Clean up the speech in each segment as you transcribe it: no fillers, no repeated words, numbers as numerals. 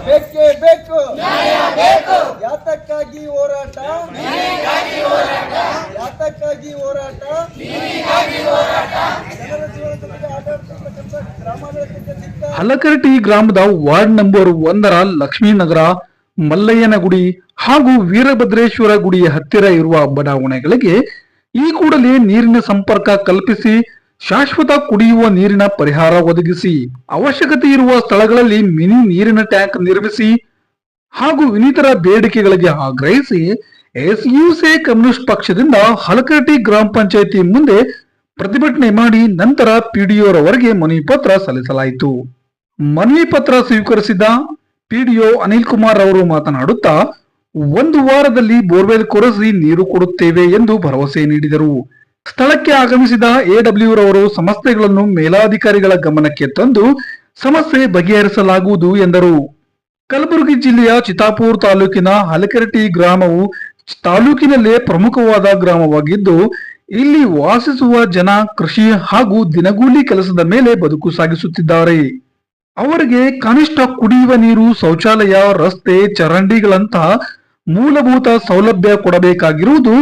ಬೇಕೇ ಬೇಕು, ಯಾತಕ್ಕಾಗಿ ಹೋರಾಟ, ಯಾತಕ್ಕಾಗಿ ಹೋರಾಟ, ಹಲಕರಟಿ ಗ್ರಾಮದ ವಾರ್ಡ್ ನಂಬರ್ 1ರ ಲಕ್ಷ್ಮೀನಗರ, ಮಲ್ಲಯ್ಯನಗುಡಿ ಹಾಗೂ ವೀರಭದ್ರೇಶ್ವರ ಗುಡಿಯ ಹತ್ತಿರ ಇರುವ ಬಡಾವಣೆಗಳಿಗೆ ಈ ಕೂಡಲೇ ನೀರಿನ ಸಂಪರ್ಕ ಕಲ್ಪಿಸಿ ಶಾಶ್ವತ ಕುಡಿಯುವ ನೀರಿನ ಪರಿಹಾರ ಒದಗಿಸಿ, ಅವಶ್ಯಕತೆ ಇರುವ ಸ್ಥಳಗಳಲ್ಲಿ ಮಿನಿ ನೀರಿನ ಟ್ಯಾಂಕ್ ನಿರ್ಮಿಸಿ ಹಾಗೂ ಇನ್ನಿತರ ಬೇಡಿಕೆಗಳಿಗೆ ಆಗ್ರಹಿಸಿ ಎಸ್ಯುಸಿ ಕಮ್ಯುನಿಸ್ಟ್ ಪಕ್ಷದಿಂದ ಹಲಕರಟಿ ಗ್ರಾಮ ಪಂಚಾಯಿತಿ ಮುಂದೆ ಪ್ರತಿಭಟನೆ ಮಾಡಿ ನಂತರ ಪಿಡಿಒರವರೆಗೆ ಮನವಿ ಪತ್ರ ಸಲ್ಲಿಸಲಾಯಿತು. ಮನವಿ ಪತ್ರ ಸ್ವೀಕರಿಸಿದ ಪಿಡಿಒ ಅನಿಲ್ ಕುಮಾರ್ ಅವರು ಮಾತನಾಡುತ್ತಾ, 1 ವಾರದಲ್ಲಿ ಬೋರ್ವೆಲ್ ಕೊರೆಸಿ ನೀರು ಕೊಡುತ್ತೇವೆ ಎಂದು ಭರವಸೆ ನೀಡಿದರು. ಸ್ಥಳಕ್ಕೆ ಆಗಮಿಸಿದ ಎಡಬ್ಲ್ಯೂರವರು ಸಮಸ್ಯೆಗಳನ್ನು ಮೇಲಾಧಿಕಾರಿಗಳ ಗಮನಕ್ಕೆ ತಂದು ಸಮಸ್ಯೆ ಬಗೆಹರಿಸಲಾಗುವುದು ಎಂದರು. ಕಲಬುರಗಿ ಜಿಲ್ಲೆಯ ಚಿತ್ತಾಪುರ ತಾಲೂಕಿನ ಹಲಕರಟಿ ಗ್ರಾಮವು ತಾಲೂಕಿನಲ್ಲೇ ಪ್ರಮುಖವಾದ ಗ್ರಾಮವಾಗಿದ್ದು, ಇಲ್ಲಿ ವಾಸಿಸುವ ಜನ ಕೃಷಿ ಹಾಗೂ ದಿನಗೂಲಿ ಕೆಲಸದ ಮೇಲೆ ಬದುಕು ಸಾಗಿಸುತ್ತಿದ್ದಾರೆ. ಅವರಿಗೆ ಕನಿಷ್ಠ ಕುಡಿಯುವ ನೀರು, ಶೌಚಾಲಯ, ರಸ್ತೆ, ಚರಂಡಿಗಳಂತಹ ಮೂಲಭೂತ ಸೌಲಭ್ಯ ಕೊಡಬೇಕಾಗಿರುವುದು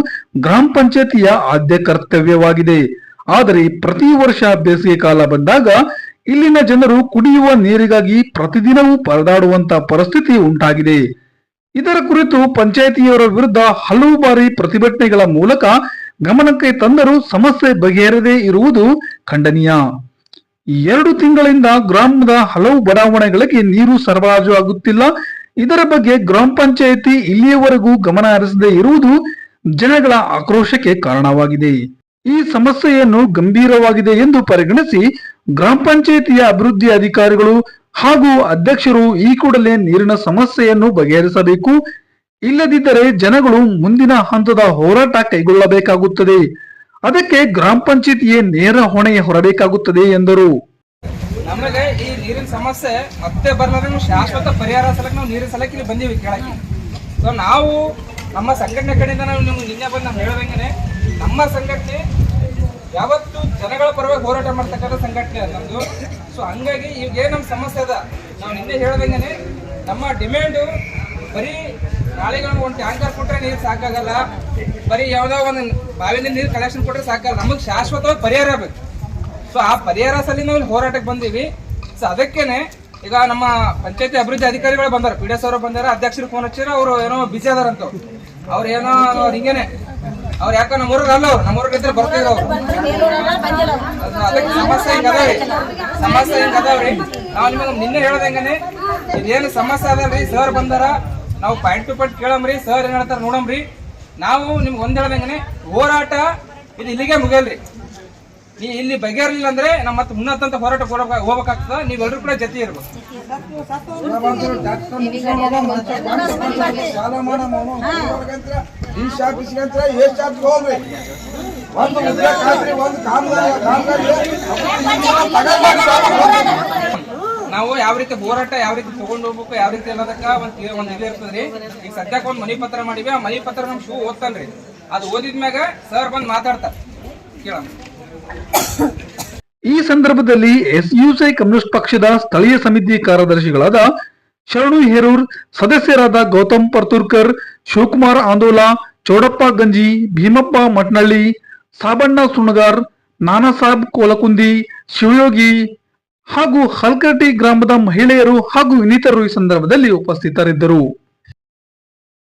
ಗ್ರಾಮ ಪಂಚಾಯತಿಯ ಆದ್ಯ ಕರ್ತವ್ಯವಾಗಿದೆ. ಆದರೆ ಪ್ರತಿ ವರ್ಷ ಬೇಸಿಗೆ ಕಾಲ ಬಂದಾಗ ಇಲ್ಲಿನ ಜನರು ಕುಡಿಯುವ ನೀರಿಗಾಗಿ ಪ್ರತಿದಿನವೂ ಪರದಾಡುವಂತ ಪರಿಸ್ಥಿತಿ ಉಂಟಾಗಿದೆ. ಇದರ ಕುರಿತು ಪಂಚಾಯಿತಿಯವರ ವಿರುದ್ಧ ಹಲವು ಬಾರಿ ಪ್ರತಿಭಟನೆಗಳ ಮೂಲಕ ಗಮನಕ್ಕೆ ತಂದರೂ ಸಮಸ್ಯೆ ಬಗೆಹರದೇ ಇರುವುದು ಖಂಡನೀಯ. 2 ತಿಂಗಳಿಂದ ಗ್ರಾಮದ ಹಲವು ಬಡಾವಣೆಗಳಿಗೆ ನೀರು ಸರಬರಾಜು ಆಗುತ್ತಿಲ್ಲ. ಇದರ ಬಗ್ಗೆ ಗ್ರಾಮ ಪಂಚಾಯಿತಿ ಇಲ್ಲಿಯವರೆಗೂ ಗಮನ ಹರಿಸದೇ ಇರುವುದು ಜನಗಳ ಆಕ್ರೋಶಕ್ಕೆ ಕಾರಣವಾಗಿದೆ. ಈ ಸಮಸ್ಯೆಯನ್ನು ಗಂಭೀರವಾಗಿದೆ ಎಂದು ಪರಿಗಣಿಸಿ ಗ್ರಾಮ ಪಂಚಾಯಿತಿಯ ಅಭಿವೃದ್ಧಿ ಅಧಿಕಾರಿಗಳು ಹಾಗೂ ಅಧ್ಯಕ್ಷರು ಈ ಕೂಡಲೇ ನೀರಿನ ಸಮಸ್ಯೆಯನ್ನು ಬಗೆಹರಿಸಬೇಕು. ಇಲ್ಲದಿದ್ದರೆ ಜನಗಳು ಮುಂದಿನ ಹಂತದ ಹೋರಾಟ ಕೈಗೊಳ್ಳಬೇಕಾಗುತ್ತದೆ. ಅದಕ್ಕೆ ಗ್ರಾಮ ಪಂಚಾಯಿತಿಯೇ ನೇರ ಹೊಣೆ ಹೊರಬೇಕಾಗುತ್ತದೆ ಎಂದರು. ನಮಗೆ ಈ ನೀರಿನ ಸಮಸ್ಯೆ ಮತ್ತೆ ಬರ್ಲಾರ ಶಾಶ್ವತ ಪರಿಹಾರ ಸಲಕ್ಕೆ ನಾವು ನೀರಿನ ಸಲಕ್ಕೆ ಇಲ್ಲಿ ಬಂದೀವಿ ಕೇಳಕ್ಕೆ. ಸೊ ನಾವು ನಮ್ಮ ಸಂಘಟನೆ ಕಡೆಯಿಂದ ನಾವು ನಿಮ್ಗೆ ನಿನ್ನೆ ಬಂದು ನಾವು ಹೇಳ್ದಂಗೆ ನಮ್ಮ ಸಂಘಟನೆ ಯಾವತ್ತು ಜನಗಳ ಪರವಾಗಿ ಹೋರಾಟ ಮಾಡ್ತಕ್ಕಂಥ ಸಂಘಟನೆ ನಮ್ಮದು. ಸೊ ಹಂಗಾಗಿ ಈಗ ಏನು ನಮ್ಮ ಸಮಸ್ಯೆ ಅದ, ನಾವು ನಿನ್ನೆ ಹೇಳ್ದಂಗೆ ನಮ್ಮ ಡಿಮ್ಯಾಂಡು ಬರೀ ನಾಳೆಗಳು ಒಂದು ಟ್ಯಾಂಕರ್ ಕೊಟ್ಟರೆ ನೀರು ಸಾಕಾಗಲ್ಲ, ಬರೀ ಯಾವುದೋ ಒಂದು ಬಾವಿಯಿಂದ ನೀರು ಕಲೆಕ್ಷನ್ ಕೊಟ್ಟರೆ ಸಾಕಲ್ಲ, ನಮಗೆ ಶಾಶ್ವತವಾಗಿ ಪರಿಹಾರ ಬೇಕು. ಸೊ ಆ ಪರಿಹಾರ ಸಲ ನಾವು ಹೋರಾಟಕ್ಕೆ ಬಂದೀವಿ. ಸೊ ಅದಕ್ಕೇನೆ ಈಗ ನಮ್ಮ ಪಂಚಾಯತಿ ಅಭಿವೃದ್ಧಿ ಅಧಿಕಾರಿಗಳು ಬಂದಾರ, ಪಿಡಿಎಸ್ ಅವರು ಬಂದಾರ, ಅಧ್ಯಕ್ಷರು ಫೋನ್ ಹಚ್ಚಿರ, ಅವರು ಏನೋ ಬಿಸಿ ಅದಾರಂತ. ಅವ್ರು ಏನೋ ಹಿಂಗೇನೆ ಅವ್ರು ಯಾಕೋ ನಮ್ಮೂರಿಗೆ ಅಲ್ಲ, ಅವ್ರು ನಮ್ಮೂರಿಗೆ ಇದ್ರೆ ಬರ್ತಿದ್ರು ಅವ್ರು. ಅದಕ್ಕೆ ಸಮಸ್ಯೆ ಹಿಂಗ ಅದಾವ್ರಿ. ನಾವು ನಿಮಗೆ ನಿನ್ನೆ ಹೇಳ್ದಂಗೆ ಇದೇನು ಸಮಸ್ಯೆ ಅದಲ್ರಿ, ಸರ್ ಬಂದಾರ, ನಾವು ಪಾಯಿಂಟ್ ಟು ಪಾಯಿಂಟ್ ಕೇಳಮ್ರಿ, ಸರ್ ಏನ್ ಹೇಳ್ತಾರ ನೋಡಮ್ರಿ. ನಾವು ನಿಮ್ಗೆ ಒಂದ್ ಹೇಳ್ದಂಗೆ ಹೋರಾಟ ಇದು ಇಲ್ಲಿಗೆ ಮುಗಿಯಲ್ರಿ. ಇಲ್ಲಿ ಬಗೆಹರಲಿಲ್ಲ ಅಂದ್ರೆ ನಮ್ಮ ಮತ್ತೆ ಉನ್ನತ ಹೋರಾಟ ಹೋಗ್ಬೇಕಾಗ್ತದ. ನೀವೆಲ್ಲರೂ ಕೂಡ ಜೊತೆ ಇರ್ಬೇಕು. ನಾವು ಯಾವ ರೀತಿ ಹೋರಾಟ ಯಾವ ರೀತಿ ತಗೊಂಡು ಹೋಗ್ಬೇಕು, ಯಾವ ರೀತಿ ಅನ್ನೋದಕ್ಕ ಒಂದ್ ಇದು ಇರ್ತದ್ರಿ. ಈಗ ಸದ್ಯಕ್ಕೆ ಒಂದ್ ಮನಿ ಪತ್ರ ಮಾಡಿವಿ, ಆ ಮನಿ ಪತ್ರ ನಮ್ ಶೂ ಓದ್ತಾನ್ರಿ. ಅದು ಓದಿದ್ಮ್ಯಾಗ ಸರ್ ಬಂದ್ ಮಾತಾಡ್ತಾರ, ಕೇಳೋಣ. ಈ ಸಂದರ್ಭದಲ್ಲಿ ಎಸ್ಯುಸಿ ಕಮ್ಯುನಿಸ್ಟ್ ಪಕ್ಷದ ಸ್ಥಳೀಯ ಸಮಿತಿ ಕಾರ್ಯದರ್ಶಿಗಳಾದ ಶರಣು ಹೇರೂರ್, ಸದಸ್ಯರಾದ ಗೌತಮ್ ಪರ್ತೂರ್ಕರ್, ಶಿವಕುಮಾರ್ ಆಂದೋಲ, ಚೌಡಪ್ಪ ಗಂಜಿ, ಭೀಮಪ್ಪ ಮಟ್ನಳ್ಳಿ, ಸಾಬಣ್ಣ ಸುಣಗಾರ್, ನಾನಾ ಸಾಬ್ ಕೋಲಕುಂದಿ, ಶಿವಯೋಗಿ ಹಾಗೂ ಹಲಕರಟಿ ಗ್ರಾಮದ ಮಹಿಳೆಯರು ಹಾಗೂ ಇನ್ನಿತರರು ಈ ಸಂದರ್ಭದಲ್ಲಿ ಉಪಸ್ಥಿತರಿದ್ದರು.